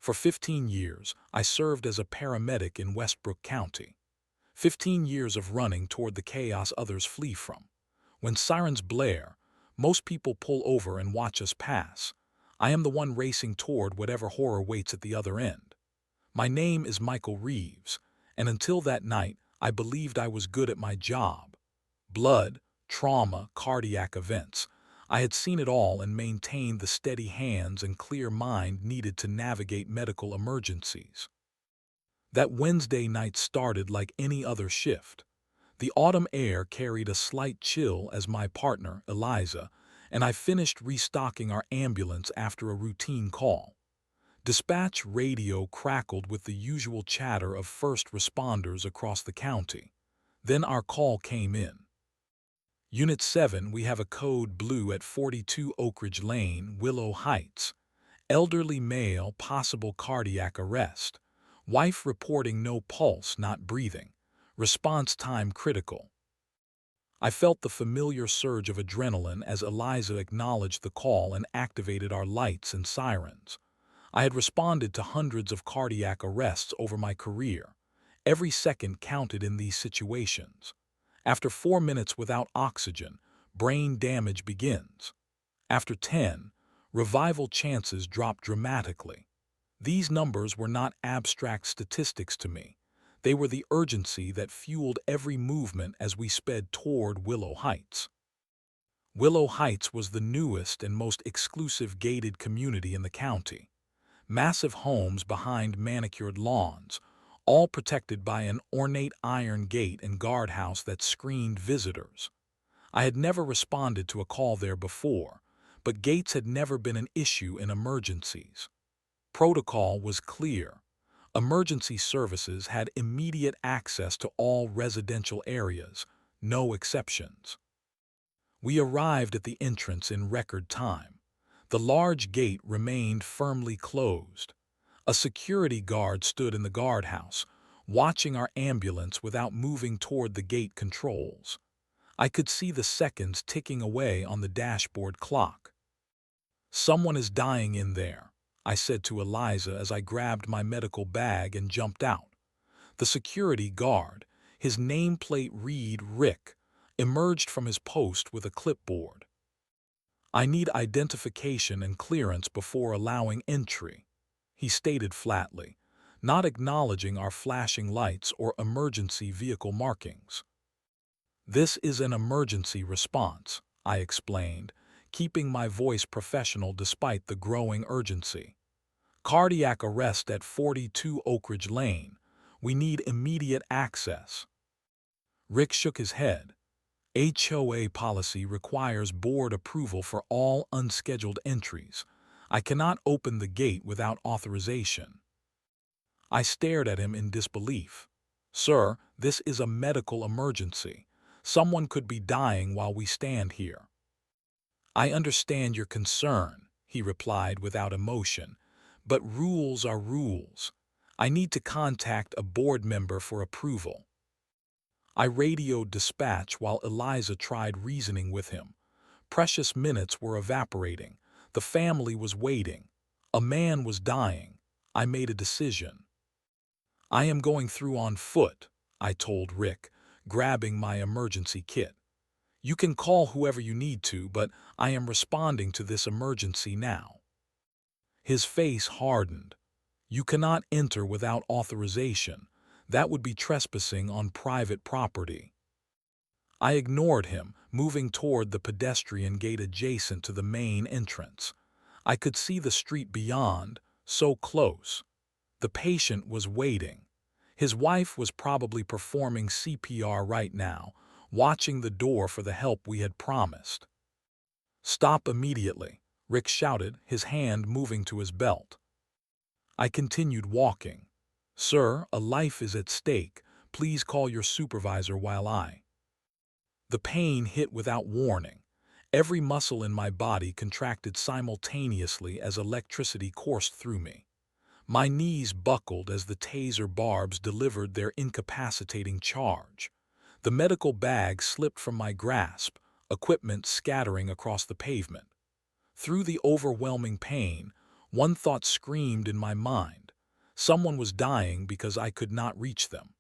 For 15 years, I served as a paramedic in Westbrook County. 15 years of running toward the chaos others flee from. When sirens blare, most people pull over and watch us pass. I am the one racing toward whatever horror waits at the other end. My name is Michael Reeves, and until that night, I believed I was good at my job. Blood, trauma, cardiac events. I had seen it all and maintained the steady hands and clear mind needed to navigate medical emergencies. That Wednesday night started like any other shift. The autumn air carried a slight chill as my partner, Eliza, and I finished restocking our ambulance after a routine call. Dispatch radio crackled with the usual chatter of first responders across the county. Then our call came in. Unit 7, we have a code blue at 42 Oak Ridge Lane, Willow Heights. Elderly male, possible cardiac arrest. Wife reporting no pulse, not breathing. Response time critical. I felt the familiar surge of adrenaline as Eliza acknowledged the call and activated our lights and sirens. I had responded to hundreds of cardiac arrests over my career. Every second counted in these situations. After 4 minutes without oxygen, brain damage begins. After 10, revival chances drop dramatically. These numbers were not abstract statistics to me. They were the urgency that fueled every movement as we sped toward Willow Heights. Willow Heights was the newest and most exclusive gated community in the county. Massive homes behind manicured lawns, all protected by an ornate iron gate and guardhouse that screened visitors. I had never responded to a call there before, but gates had never been an issue in emergencies. Protocol was clear. Emergency services had immediate access to all residential areas, no exceptions. We arrived at the entrance in record time. The large gate remained firmly closed. A security guard stood in the guardhouse, watching our ambulance without moving toward the gate controls. I could see the seconds ticking away on the dashboard clock. "Someone is dying in there," I said to Eliza as I grabbed my medical bag and jumped out. The security guard, his nameplate read Rick, emerged from his post with a clipboard. "I need identification and clearance before allowing entry," he stated flatly, not acknowledging our flashing lights or emergency vehicle markings. "This is an emergency response," I explained, keeping my voice professional despite the growing urgency. "Cardiac arrest at 42 Oak Ridge Lane. We need immediate access." Rick shook his head. "HOA policy requires board approval for all unscheduled entries. I cannot open the gate without authorization." I stared at him in disbelief. "Sir, this is a medical emergency. Someone could be dying while we stand here." "I understand your concern," he replied without emotion, "but rules are rules. I need to contact a board member for approval." I radioed dispatch while Eliza tried reasoning with him. Precious minutes were evaporating. The family was waiting. A man was dying. I made a decision. "I am going through on foot," I told Rick, grabbing my emergency kit. "You can call whoever you need to, but I am responding to this emergency now." His face hardened. "You cannot enter without authorization. That would be trespassing on private property." I ignored him, moving toward the pedestrian gate adjacent to the main entrance. I could see the street beyond, so close. The patient was waiting. His wife was probably performing CPR right now, watching the door for the help we had promised. "Stop immediately," Rick shouted, his hand moving to his belt. I continued walking. "Sir, a life is at stake. Please call your supervisor while I—" The pain hit without warning. Every muscle in my body contracted simultaneously as electricity coursed through me. My knees buckled as the taser barbs delivered their incapacitating charge. The medical bag slipped from my grasp, equipment scattering across the pavement. Through the overwhelming pain, One thought screamed in my mind. Someone was dying because I could not reach them.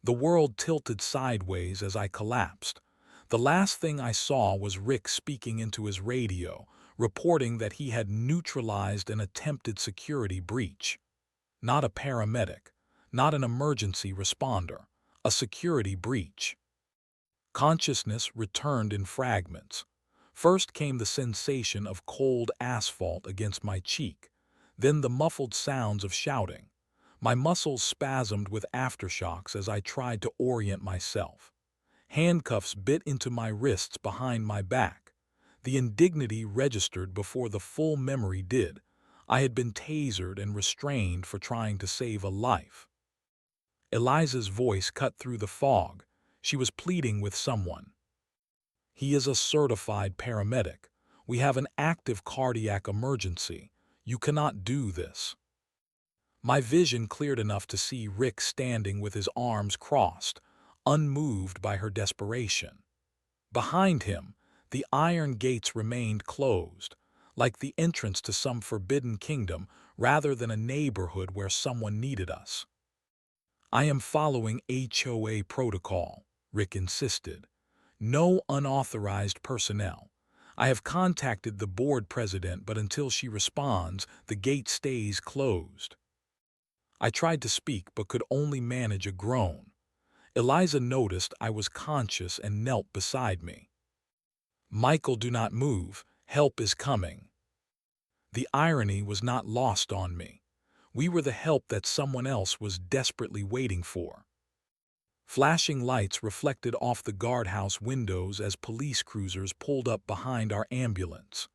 The world tilted sideways as I collapsed. The last thing I saw was Rick speaking into his radio, reporting that he had neutralized an attempted security breach. Not a paramedic, not an emergency responder, a security breach. Consciousness returned in fragments. First came the sensation of cold asphalt against my cheek, then the muffled sounds of shouting. My muscles spasmed with aftershocks as I tried to orient myself. Handcuffs bit into my wrists behind my back. The indignity registered before the full memory did. I had been tasered and restrained for trying to save a life. Eliza's voice cut through the fog. She was pleading with someone. "He is a certified paramedic. We have an active cardiac emergency. You cannot do this." My vision cleared enough to see Rick standing with his arms crossed, unmoved by her desperation. Behind him, the iron gates remained closed, like the entrance to some forbidden kingdom rather than a neighborhood where someone needed us. "I am following HOA protocol," Rick insisted. "No unauthorized personnel. I have contacted the board president, but until she responds, the gate stays closed." I tried to speak but could only manage a groan. Eliza noticed I was conscious and knelt beside me. "Michael, do not move. Help is coming." The irony was not lost on me. We were the help that someone else was desperately waiting for. Flashing lights reflected off the guardhouse windows as police cruisers pulled up behind our ambulance.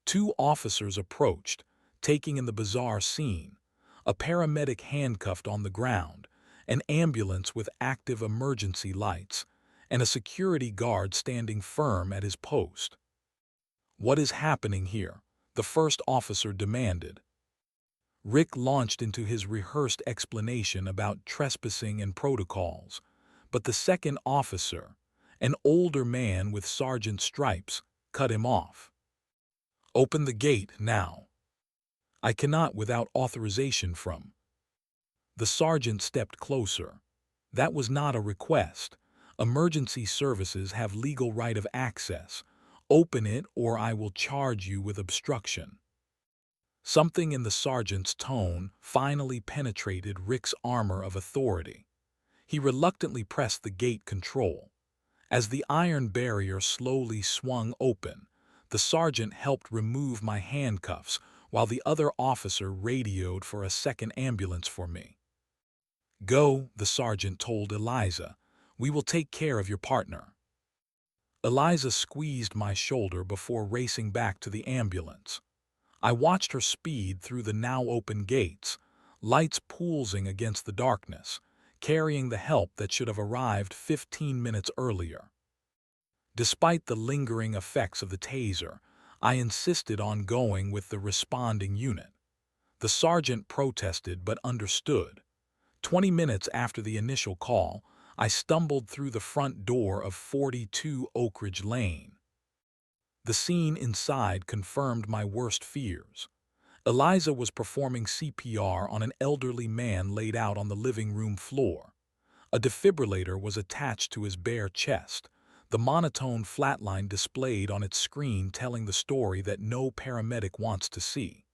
Two officers approached, taking in the bizarre scene: a paramedic handcuffed on the ground, an ambulance with active emergency lights, and a security guard standing firm at his post. "What is happening here?" the first officer demanded. Rick launched into his rehearsed explanation about trespassing and protocols, but the second officer, an older man with sergeant stripes, cut him off. "Open the gate now." "I cannot without authorization from." The sergeant stepped closer. "That was not a request. Emergency services have legal right of access. Open it or I will charge you with obstruction." Something in the sergeant's tone finally penetrated Rick's armor of authority. He reluctantly pressed the gate control. As the iron barrier slowly swung open, the sergeant helped remove my handcuffs while the other officer radioed for a second ambulance for me. "Go," the sergeant told Eliza. "We will take care of your partner." Eliza squeezed my shoulder before racing back to the ambulance. I watched her speed through the now open gates, lights pulsing against the darkness, carrying the help that should have arrived 15 minutes earlier. Despite the lingering effects of the taser, I insisted on going with the responding unit. The sergeant protested but understood. 20 minutes after the initial call, I stumbled through the front door of 42 Oak Ridge Lane. The scene inside confirmed my worst fears. Eliza was performing CPR on an elderly man laid out on the living room floor. A defibrillator was attached to his bare chest, the monotone flatline displayed on its screen telling the story that no paramedic wants to see.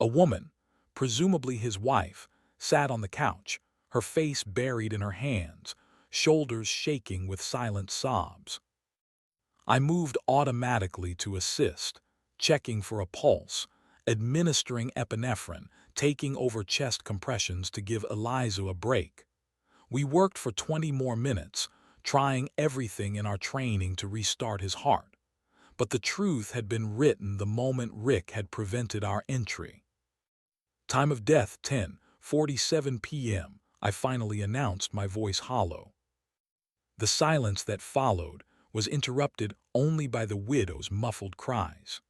A woman, presumably his wife, sat on the couch, her face buried in her hands, shoulders shaking with silent sobs. I moved automatically to assist, checking for a pulse, administering epinephrine, taking over chest compressions to give Eliza a break. We worked for 20 more minutes, trying everything in our training to restart his heart. But the truth had been written the moment Rick had prevented our entry. "Time of death 10:47 p.m., I finally announced, my voice hollow. The silence that followed was interrupted only by the widow's muffled cries.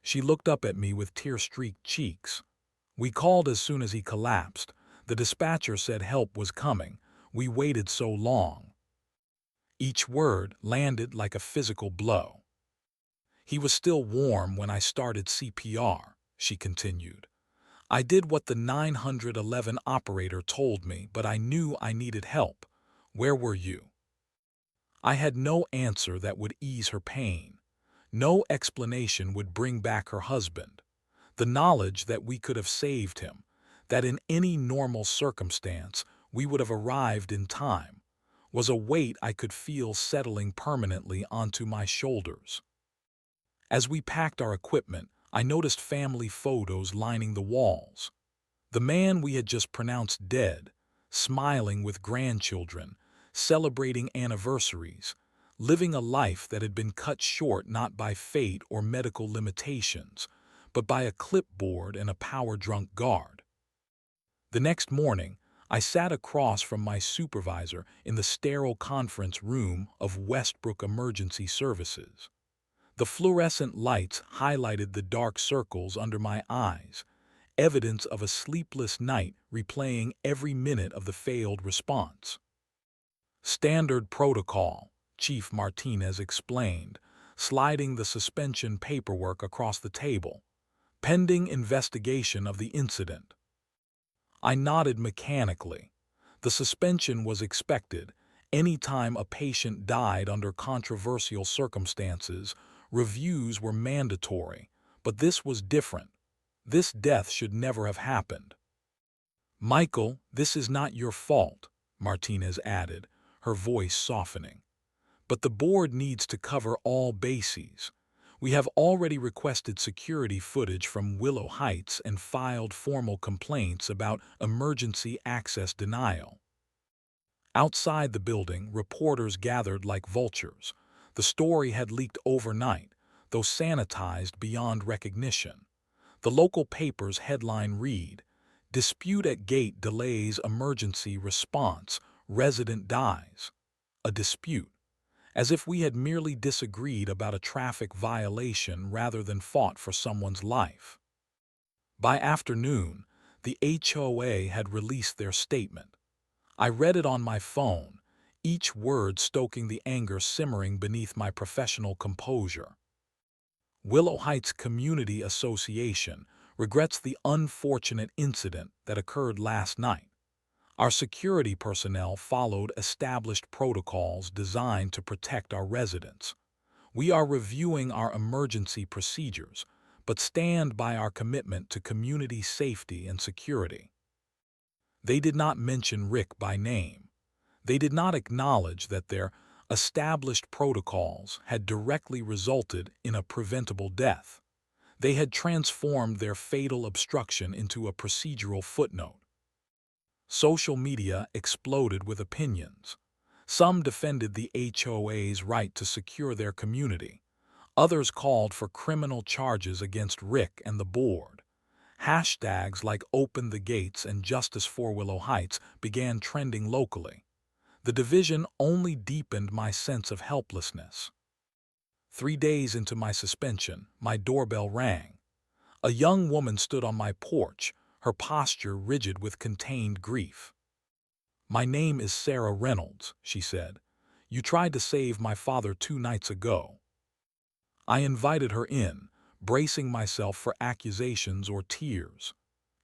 She looked up at me with tear-streaked cheeks. "We called as soon as he collapsed. The dispatcher said help was coming. We waited so long." Each word landed like a physical blow. "He was still warm when I started CPR," she continued. I did what the 911 operator told me, but I knew I needed help. Where were you? I had no answer that would ease her pain. No explanation would bring back her husband. The knowledge that we could have saved him, that in any normal circumstance we would have arrived in time, was a weight I could feel settling permanently onto my shoulders. As we packed our equipment, I noticed family photos lining the walls. The man we had just pronounced dead, smiling with grandchildren, celebrating anniversaries, living a life that had been cut short not by fate or medical limitations, but by a clipboard and a power-drunk guard. The next morning, I sat across from my supervisor in the sterile conference room of Westbrook Emergency Services. The fluorescent lights highlighted the dark circles under my eyes, evidence of a sleepless night replaying every minute of the failed response. Standard protocol, Chief Martinez explained, sliding the suspension paperwork across the table. Pending investigation of the incident. I nodded mechanically. The suspension was expected. Any time a patient died under controversial circumstances, reviews were mandatory, but this was different. This death should never have happened. Michael, this is not your fault, Martinez added, her voice softening. But the board needs to cover all bases. We have already requested security footage from Willow Heights and filed formal complaints about emergency access denial. Outside the building, reporters gathered like vultures. The story had leaked overnight, though sanitized beyond recognition. The local paper's headline read, "Dispute at gate delays emergency response, resident dies." A dispute. As if we had merely disagreed about a traffic violation rather than fought for someone's life. By afternoon, the HOA had released their statement. I read it on my phone, each word stoking the anger simmering beneath my professional composure. Willow Heights Community Association regrets the unfortunate incident that occurred last night. Our security personnel followed established protocols designed to protect our residents. We are reviewing our emergency procedures, but stand by our commitment to community safety and security. They did not mention Rick by name. They did not acknowledge that their established protocols had directly resulted in a preventable death. They had transformed their fatal obstruction into a procedural footnote. Social media exploded with opinions. Some defended the HOA's right to secure their community. Others called for criminal charges against Rick and the board. Hashtags like Open the Gates and Justice for Willow Heights began trending locally. The division only deepened my sense of helplessness. 3 days into my suspension, my doorbell rang. A young woman stood on my porch, her posture rigid with contained grief. "My name is Sarah Reynolds," she said. "You tried to save my father 2 nights ago." I invited her in, bracing myself for accusations or tears.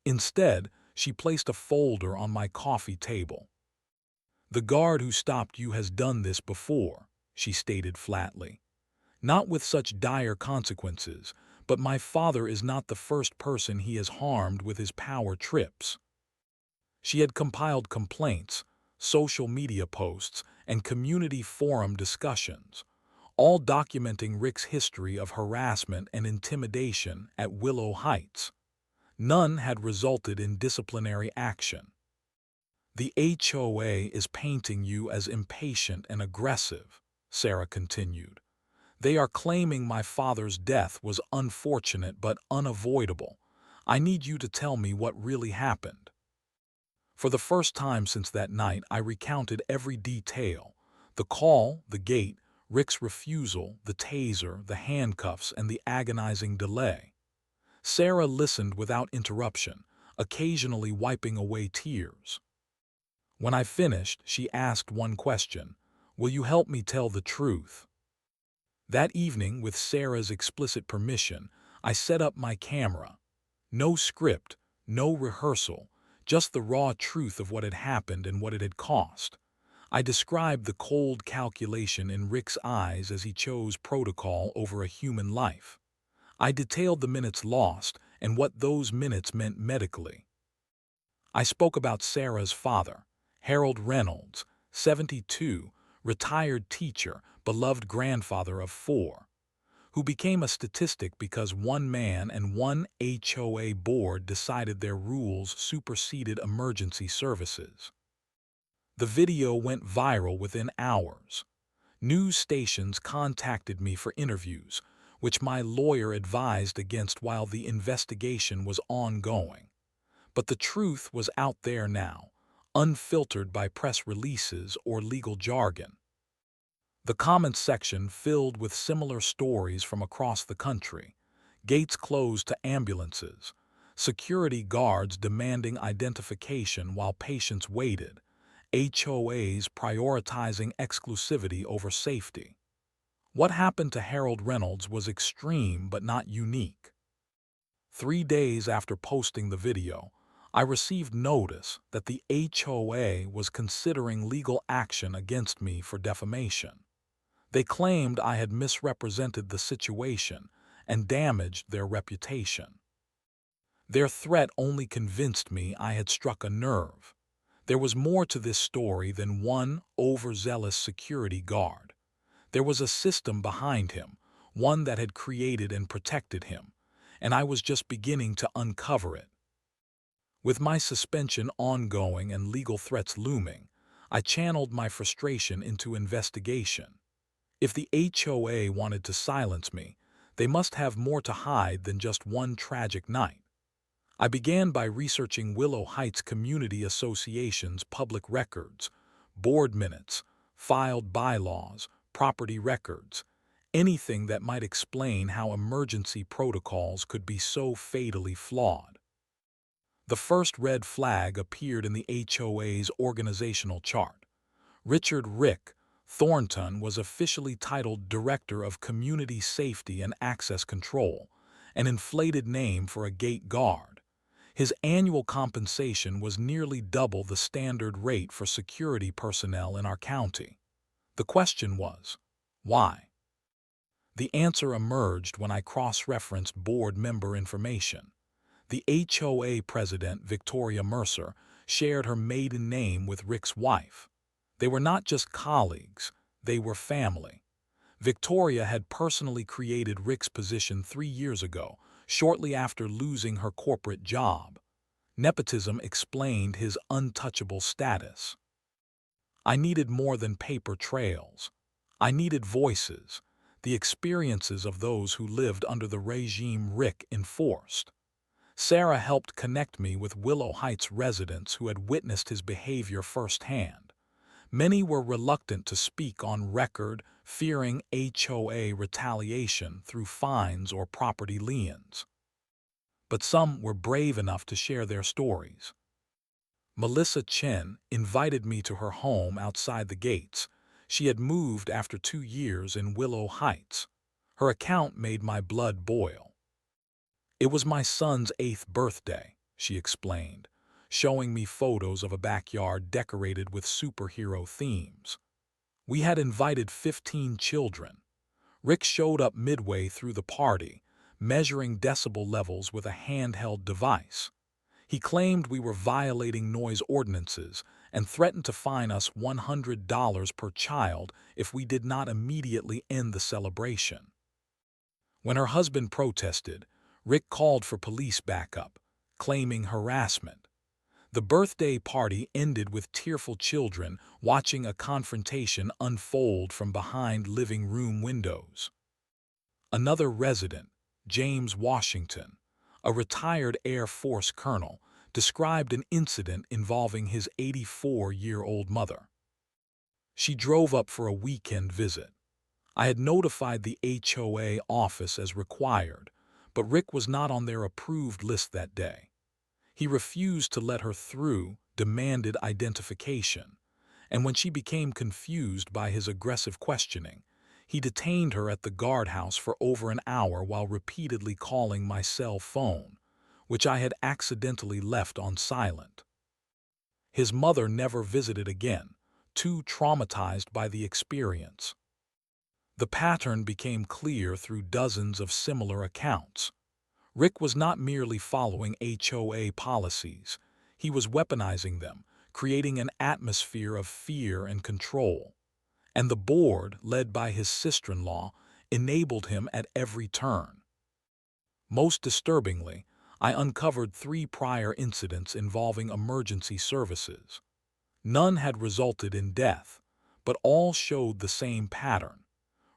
Instead, she placed a folder on my coffee table. "The guard who stopped you has done this before," she stated flatly. "Not with such dire consequences, but my father is not the first person he has harmed with his power trips." She had compiled complaints, social media posts, and community forum discussions, all documenting Rick's history of harassment and intimidation at Willow Heights. None had resulted in disciplinary action. "The HOA is painting you as impatient and aggressive," Sarah continued. "They are claiming my father's death was unfortunate but unavoidable. I need you to tell me what really happened." For the first time since that night, I recounted every detail: the call, the gate, Rick's refusal, the taser, the handcuffs, and the agonizing delay. Sarah listened without interruption, occasionally wiping away tears. When I finished, she asked one question: "Will you help me tell the truth?" That evening, with Sarah's explicit permission, I set up my camera. No script, no rehearsal, just the raw truth of what had happened and what it had cost. I described the cold calculation in Rick's eyes as he chose protocol over a human life. I detailed the minutes lost and what those minutes meant medically. I spoke about Sarah's father, Harold Reynolds, 72, retired teacher, beloved grandfather of 4, who became a statistic because one man and one HOA board decided their rules superseded emergency services. The video went viral within hours. News stations contacted me for interviews, which my lawyer advised against while the investigation was ongoing. But the truth was out there now, unfiltered by press releases or legal jargon. The comments section filled with similar stories from across the country. Gates closed to ambulances, security guards demanding identification while patients waited, HOAs prioritizing exclusivity over safety. What happened to Harold Reynolds was extreme but not unique. 3 days after posting the video, I received notice that the HOA was considering legal action against me for defamation. They claimed I had misrepresented the situation and damaged their reputation. Their threat only convinced me I had struck a nerve. There was more to this story than one overzealous security guard. There was a system behind him, one that had created and protected him, and I was just beginning to uncover it. With my suspension ongoing and legal threats looming, I channeled my frustration into investigation. If the HOA wanted to silence me, they must have more to hide than just one tragic night. I began by researching Willow Heights Community Association's public records, board minutes, filed bylaws, property records, anything that might explain how emergency protocols could be so fatally flawed. The first red flag appeared in the HOA's organizational chart. Richard "Rick" Thornton was officially titled Director of Community Safety and Access Control, an inflated name for a gate guard. His annual compensation was nearly double the standard rate for security personnel in our county. The question was, why? The answer emerged when I cross-referenced board member information. The HOA president, Victoria Mercer, shared her maiden name with Rick's wife. They were not just colleagues, they were family. Victoria had personally created Rick's position 3 years ago, shortly after losing her corporate job. Nepotism explained his untouchable status. I needed more than paper trails. I needed voices, the experiences of those who lived under the regime Rick enforced. Sarah helped connect me with Willow Heights residents who had witnessed his behavior firsthand. Many were reluctant to speak on record, fearing HOA retaliation through fines or property liens. But some were brave enough to share their stories. Melissa Chen invited me to her home outside the gates. She had moved after 2 years in Willow Heights. Her account made my blood boil. It was my son's 8th birthday, she explained, showing me photos of a backyard decorated with superhero themes. We had invited 15 children. Rick showed up midway through the party, measuring decibel levels with a handheld device. He claimed we were violating noise ordinances and threatened to fine us $100 per child if we did not immediately end the celebration. When her husband protested, Rick called for police backup, claiming harassment. The birthday party ended with tearful children watching a confrontation unfold from behind living room windows. Another resident, James Washington, a retired Air Force colonel, described an incident involving his 84-year-old mother. She drove up for a weekend visit. I had notified the HOA office as required, but Rick was not on their approved list that day. He refused to let her through, demanded identification, and when she became confused by his aggressive questioning, he detained her at the guardhouse for over an hour while repeatedly calling my cell phone. which I had accidentally left on silent. His mother never visited again, too traumatized by the experience. The pattern became clear through dozens of similar accounts. Rick was not merely following HOA policies, he was weaponizing them, creating an atmosphere of fear and control. And the board, led by his sister-in-law, enabled him at every turn. Most disturbingly, I uncovered 3 prior incidents involving emergency services. None had resulted in death, but all showed the same pattern: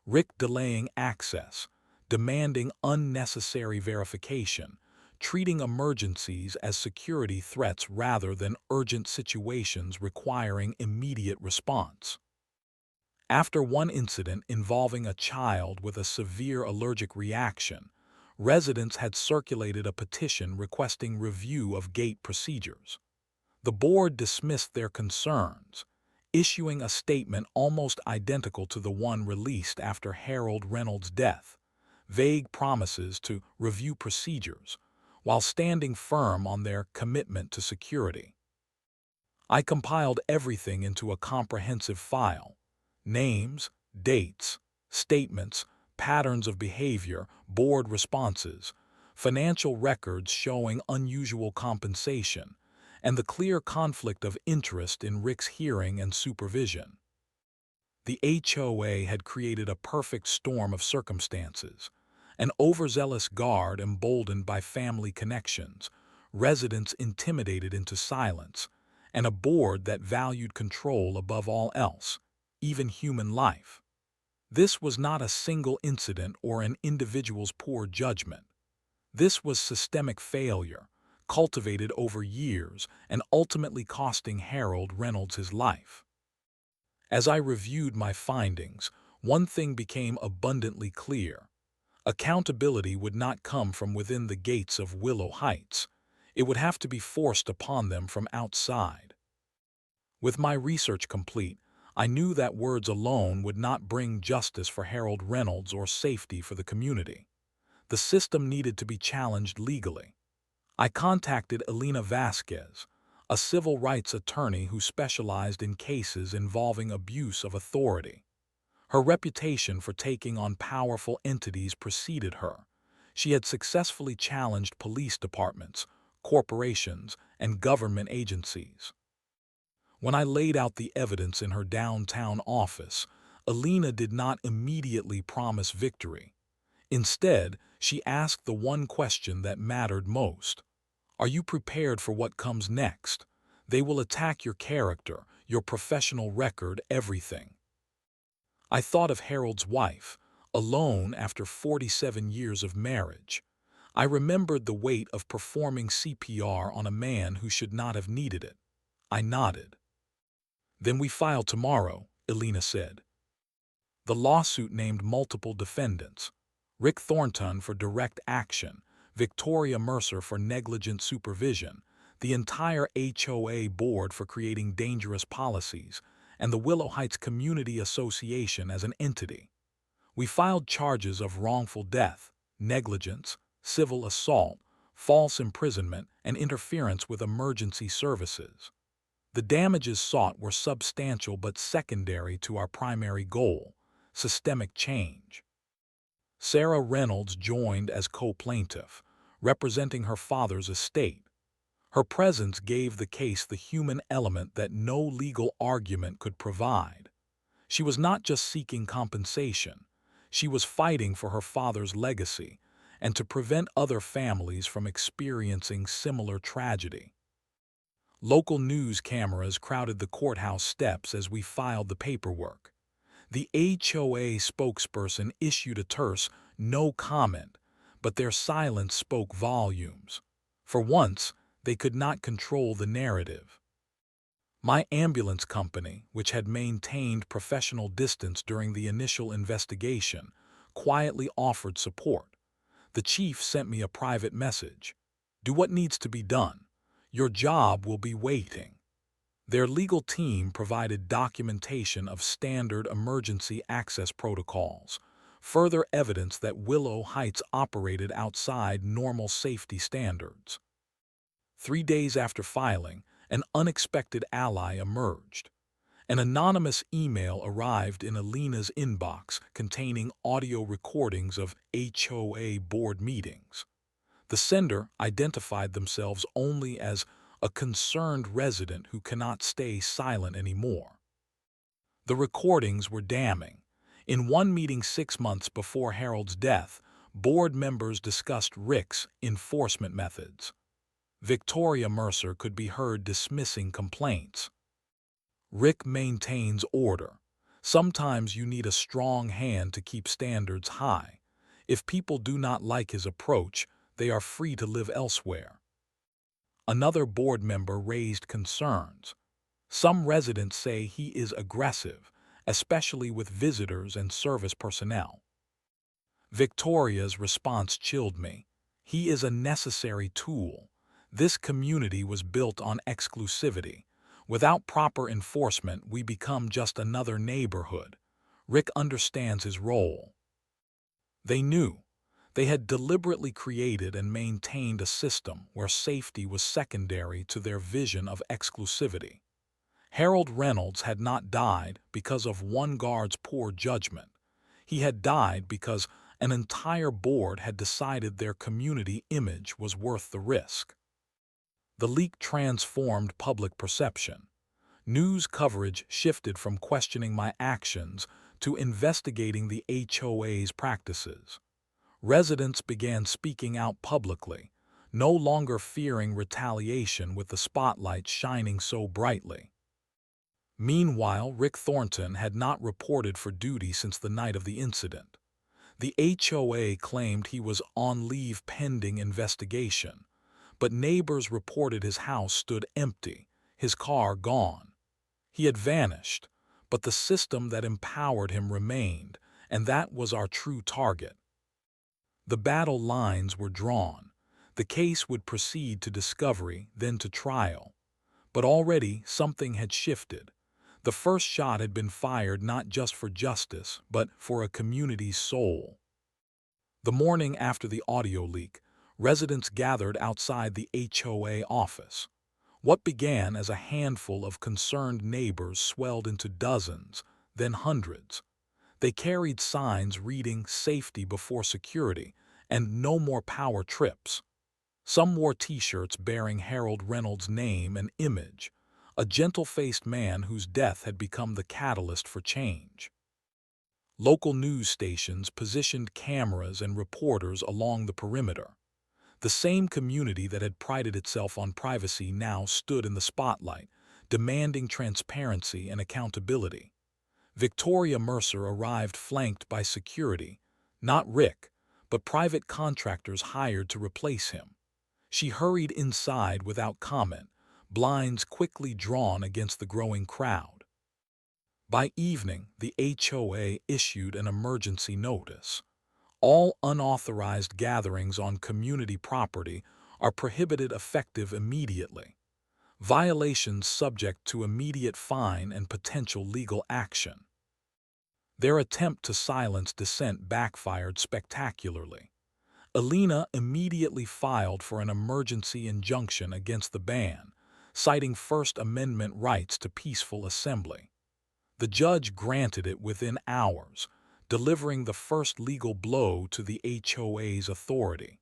Rick delaying access, demanding unnecessary verification, treating emergencies as security threats rather than urgent situations requiring immediate response. After one incident involving a child with a severe allergic reaction, residents had circulated a petition requesting review of gate procedures. The board dismissed their concerns, issuing a statement almost identical to the one released after Harold Reynolds' death, vague promises to review procedures, while standing firm on their commitment to security. I compiled everything into a comprehensive file: names, dates, statements, patterns of behavior, board responses, financial records showing unusual compensation, and the clear conflict of interest in Rick's hearing and supervision. The HOA had created a perfect storm of circumstances: an overzealous guard emboldened by family connections, residents intimidated into silence, and a board that valued control above all else, even human life. This was not a single incident or an individual's poor judgment. This was systemic failure, cultivated over years and ultimately costing Harold Reynolds his life. As I reviewed my findings, one thing became abundantly clear: accountability would not come from within the gates of Willow Heights. It would have to be forced upon them from outside. With my research complete, I knew that words alone would not bring justice for Harold Reynolds or safety for the community. The system needed to be challenged legally. I contacted Elena Vasquez, a civil rights attorney who specialized in cases involving abuse of authority. Her reputation for taking on powerful entities preceded her. She had successfully challenged police departments, corporations, and government agencies. When I laid out the evidence in her downtown office, Elena did not immediately promise victory. Instead, she asked the one question that mattered most: are you prepared for what comes next? They will attack your character, your professional record, everything. I thought of Harold's wife, alone after 47 years of marriage. I remembered the weight of performing CPR on a man who should not have needed it. I nodded. "Then we file tomorrow," Elena said. The lawsuit named multiple defendants: Rick Thornton for direct action, Victoria Mercer for negligent supervision, the entire HOA board for creating dangerous policies, and the Willow Heights Community Association as an entity. We filed charges of wrongful death, negligence, civil assault, false imprisonment, and interference with emergency services. The damages sought were substantial but secondary to our primary goal: systemic change. Sarah Reynolds joined as co-plaintiff, representing her father's estate. Her presence gave the case the human element that no legal argument could provide. She was not just seeking compensation, she was fighting for her father's legacy and to prevent other families from experiencing similar tragedy. Local news cameras crowded the courthouse steps as we filed the paperwork. The HOA spokesperson issued a terse "no comment," but their silence spoke volumes. For once, they could not control the narrative. My ambulance company, which had maintained professional distance during the initial investigation, quietly offered support. The chief sent me a private message: "Do what needs to be done. Your job will be waiting." Their legal team provided documentation of standard emergency access protocols, further evidence that Willow Heights operated outside normal safety standards. 3 days after filing, an unexpected ally emerged. An anonymous email arrived in Alina's inbox containing audio recordings of HOA board meetings. The sender identified themselves only as a concerned resident who cannot stay silent anymore. The recordings were damning. In one meeting 6 months before Harold's death, board members discussed Rick's enforcement methods. Victoria Mercer could be heard dismissing complaints. Rick maintains order. Sometimes you need a strong hand to keep standards high. If people do not like his approach, they are free to live elsewhere. Another board member raised concerns. Some residents say he is aggressive, especially with visitors and service personnel. Victoria's response chilled me. He is a necessary tool. This community was built on exclusivity. Without proper enforcement, we become just another neighborhood. Rick understands his role. They knew. They had deliberately created and maintained a system where safety was secondary to their vision of exclusivity. Harold Reynolds had not died because of one guard's poor judgment. He had died because an entire board had decided their community image was worth the risk. The leak transformed public perception. News coverage shifted from questioning my actions to investigating the HOA's practices. Residents began speaking out publicly, no longer fearing retaliation with the spotlight shining so brightly. Meanwhile, Rick Thornton had not reported for duty since the night of the incident. The HOA claimed he was on leave pending investigation, but neighbors reported his house stood empty, his car gone. He had vanished, but the system that empowered him remained, and that was our true target. The battle lines were drawn. The case would proceed to discovery, then to trial. But already something had shifted. The first shot had been fired not just for justice, but for a community's soul. The morning after the audio leak, residents gathered outside the HOA office. What began as a handful of concerned neighbors swelled into dozens, then hundreds. They carried signs reading "Safety before security" and "No more power trips." Some wore T-shirts bearing Harold Reynolds' name and image, a gentle-faced man whose death had become the catalyst for change. Local news stations positioned cameras and reporters along the perimeter. The same community that had prided itself on privacy now stood in the spotlight, demanding transparency and accountability. Victoria Mercer arrived flanked by security, not Rick, but private contractors hired to replace him. She hurried inside without comment, blinds quickly drawn against the growing crowd. By evening, the HOA issued an emergency notice. All unauthorized gatherings on community property are prohibited effective immediately. Violations subject to immediate fine and potential legal action. Their attempt to silence dissent backfired spectacularly. Alina immediately filed for an emergency injunction against the ban, citing First Amendment rights to peaceful assembly. The judge granted it within hours, delivering the first legal blow to the HOA's authority.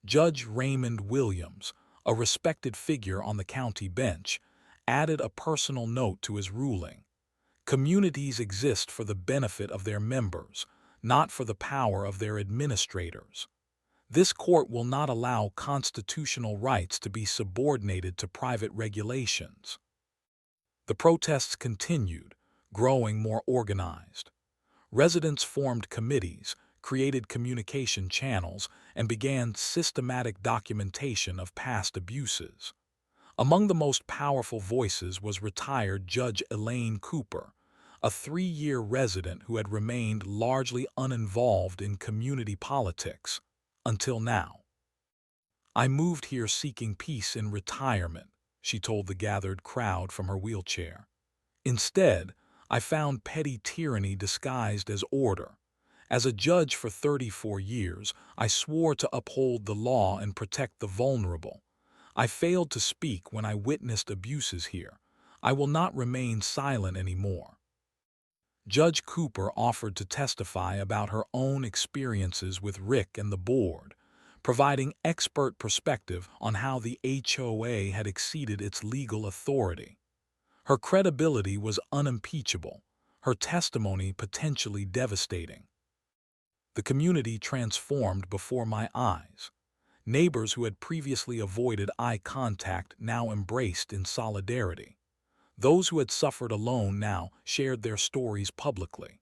Judge Raymond Williams, a respected figure on the county bench, added a personal note to his ruling. Communities exist for the benefit of their members, not for the power of their administrators. This court will not allow constitutional rights to be subordinated to private regulations. The protests continued, growing more organized. Residents formed committees, created communication channels, and began systematic documentation of past abuses. Among the most powerful voices was retired Judge Elaine Cooper, a 3-year resident who had remained largely uninvolved in community politics until now. "I moved here seeking peace in retirement," she told the gathered crowd from her wheelchair. "Instead, I found petty tyranny disguised as order. As a judge for 34 years, I swore to uphold the law and protect the vulnerable. I failed to speak when I witnessed abuses here. I will not remain silent anymore. Judge Cooper offered to testify about her own experiences with Rick and the board, providing expert perspective on how the HOA had exceeded its legal authority. Her credibility was unimpeachable, her testimony potentially devastating. The community transformed before my eyes. Neighbors who had previously avoided eye contact now embraced in solidarity. Those who had suffered alone now shared their stories publicly.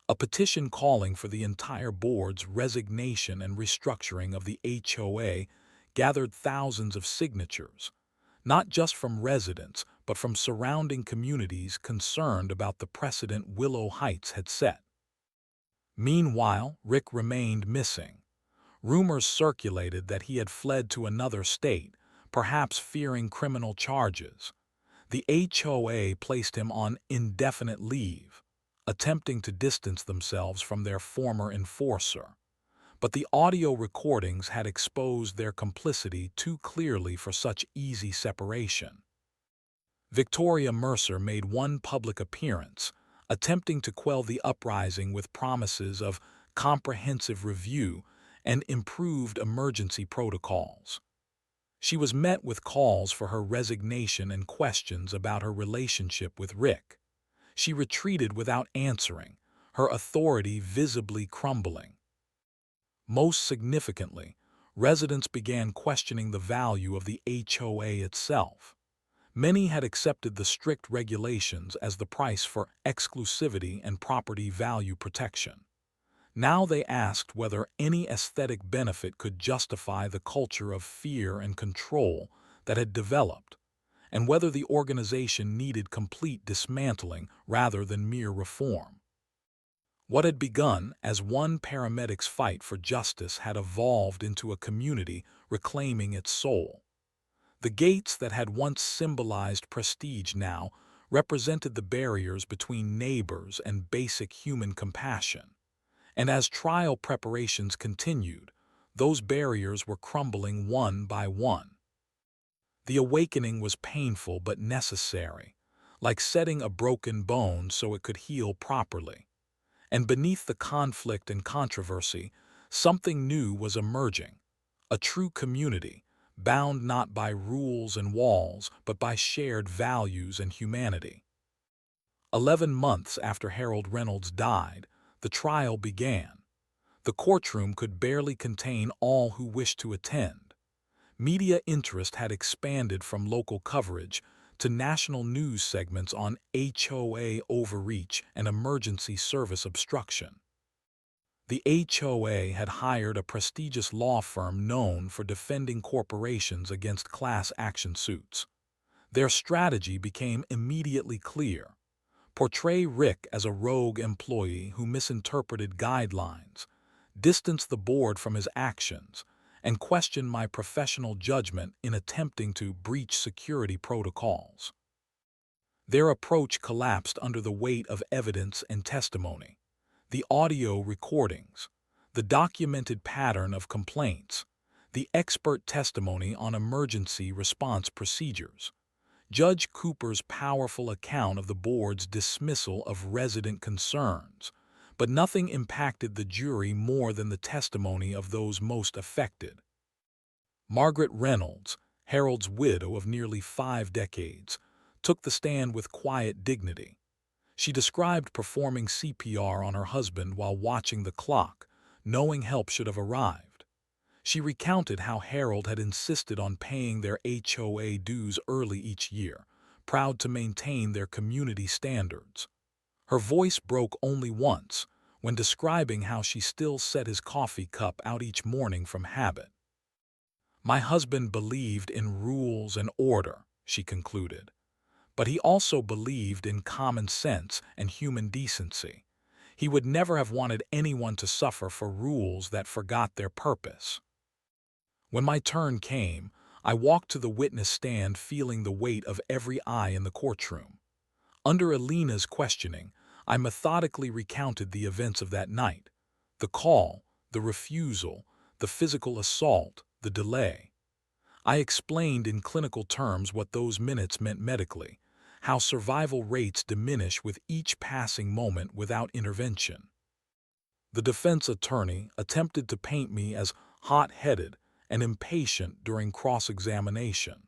A petition calling for the entire board's resignation and restructuring of the HOA gathered thousands of signatures, not just from residents, but from surrounding communities concerned about the precedent Willow Heights had set. Meanwhile, Rick remained missing. Rumors circulated that he had fled to another state, perhaps fearing criminal charges. The HOA placed him on indefinite leave, attempting to distance themselves from their former enforcer. But the audio recordings had exposed their complicity too clearly for such easy separation. Victoria Mercer made one public appearance, attempting to quell the uprising with promises of comprehensive review and improved emergency protocols. She was met with calls for her resignation and questions about her relationship with Rick. She retreated without answering, her authority visibly crumbling. Most significantly, residents began questioning the value of the HOA itself. Many had accepted the strict regulations as the price for exclusivity and property value protection. Now they asked whether any aesthetic benefit could justify the culture of fear and control that had developed, and whether the organization needed complete dismantling rather than mere reform. What had begun as one paramedic's fight for justice had evolved into a community reclaiming its soul. The gates that had once symbolized prestige now represented the barriers between neighbors and basic human compassion. And as trial preparations continued, those barriers were crumbling one by one. The awakening was painful but necessary, like setting a broken bone so it could heal properly. And beneath the conflict and controversy, something new was emerging, a true community, bound not by rules and walls, but by shared values and humanity. 11 months after Harold Reynolds died, the trial began. The courtroom could barely contain all who wished to attend. Media interest had expanded from local coverage to national news segments on HOA overreach and emergency service obstruction. The HOA had hired a prestigious law firm known for defending corporations against class action suits. Their strategy became immediately clear. Portray Rick as a rogue employee who misinterpreted guidelines, distance the board from his actions, and question my professional judgment in attempting to breach security protocols. Their approach collapsed under the weight of evidence and testimony. The audio recordings, the documented pattern of complaints, the expert testimony on emergency response procedures, Judge Cooper's powerful account of the board's dismissal of resident concerns, but nothing impacted the jury more than the testimony of those most affected. Margaret Reynolds, Harold's widow of nearly 5 decades, took the stand with quiet dignity. She described performing CPR on her husband while watching the clock, knowing help should have arrived. She recounted how Harold had insisted on paying their HOA dues early each year, proud to maintain their community standards. Her voice broke only once, when describing how she still set his coffee cup out each morning from habit. "My husband believed in rules and order," she concluded. "But he also believed in common sense and human decency. He would never have wanted anyone to suffer for rules that forgot their purpose." When my turn came, I walked to the witness stand feeling the weight of every eye in the courtroom. Under Alina's questioning, I methodically recounted the events of that night, The call, the refusal, the physical assault, the delay. I explained in clinical terms what those minutes meant medically, how survival rates diminish with each passing moment without intervention. The defense attorney attempted to paint me as hot-headed and impatient during cross-examination.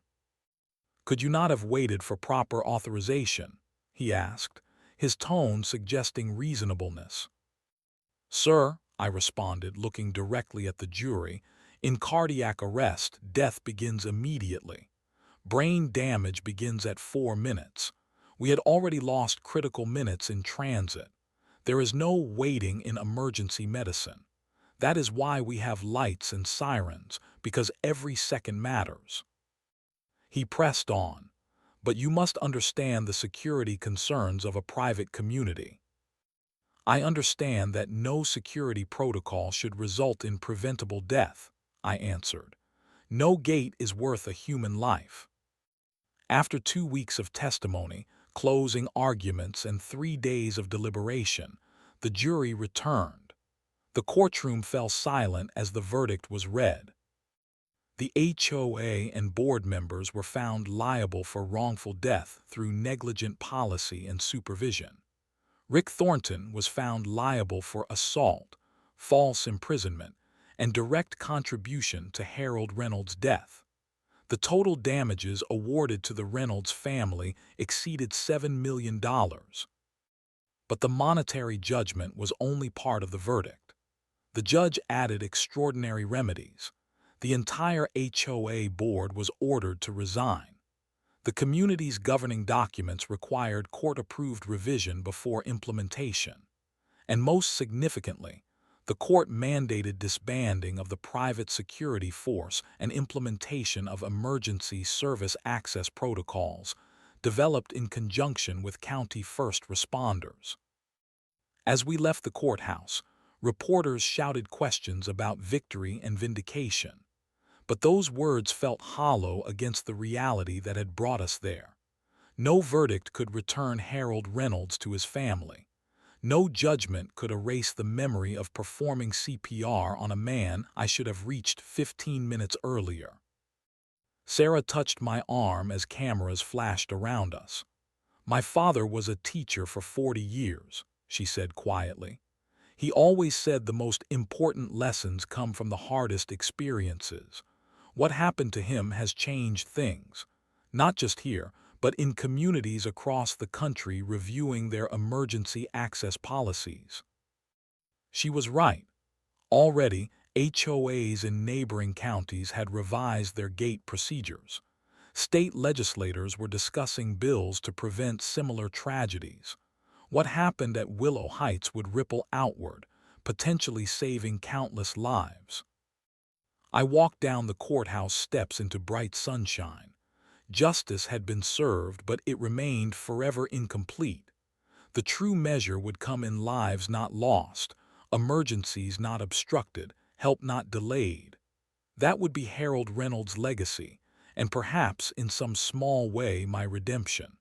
"Could you not have waited for proper authorization?" he asked, his tone suggesting reasonableness. "Sir," I responded, looking directly at the jury, "in cardiac arrest, death begins immediately. Brain damage begins at 4 minutes. We had already lost critical minutes in transit. There is no waiting in emergency medicine. That is why we have lights and sirens, because every second matters." He pressed on, "But you must understand the security concerns of a private community." "I understand that no security protocol should result in preventable death," I answered. "No gate is worth a human life." After 2 weeks of testimony, closing arguments, and 3 days of deliberation, the jury returned. The courtroom fell silent as the verdict was read. The HOA and board members were found liable for wrongful death through negligent policy and supervision. Rick Thornton was found liable for assault, false imprisonment, and direct contribution to Harold Reynolds' death. The total damages awarded to the Reynolds family exceeded $7 million. But the monetary judgment was only part of the verdict. The judge added extraordinary remedies. The entire HOA board was ordered to resign. The community's governing documents required court-approved revision before implementation. And most significantly, the court mandated disbanding of the private security force and implementation of emergency service access protocols developed in conjunction with county first responders. As we left the courthouse, reporters shouted questions about victory and vindication. But those words felt hollow against the reality that had brought us there. No verdict could return Harold Reynolds to his family. No judgment could erase the memory of performing CPR on a man I should have reached 15 minutes earlier. Sarah touched my arm as cameras flashed around us. "My father was a teacher for 40 years, she said quietly. "He always said the most important lessons come from the hardest experiences. What happened to him has changed things, not just here, but in communities across the country reviewing their emergency access policies." She was right. Already, HOAs in neighboring counties had revised their gate procedures. State legislators were discussing bills to prevent similar tragedies. What happened at Willow Heights would ripple outward, potentially saving countless lives. I walked down the courthouse steps into bright sunshine. Justice had been served, but it remained forever incomplete. The true measure would come in lives not lost, emergencies not obstructed, help not delayed. That would be Harold Reynolds' legacy, and perhaps in some small way my redemption.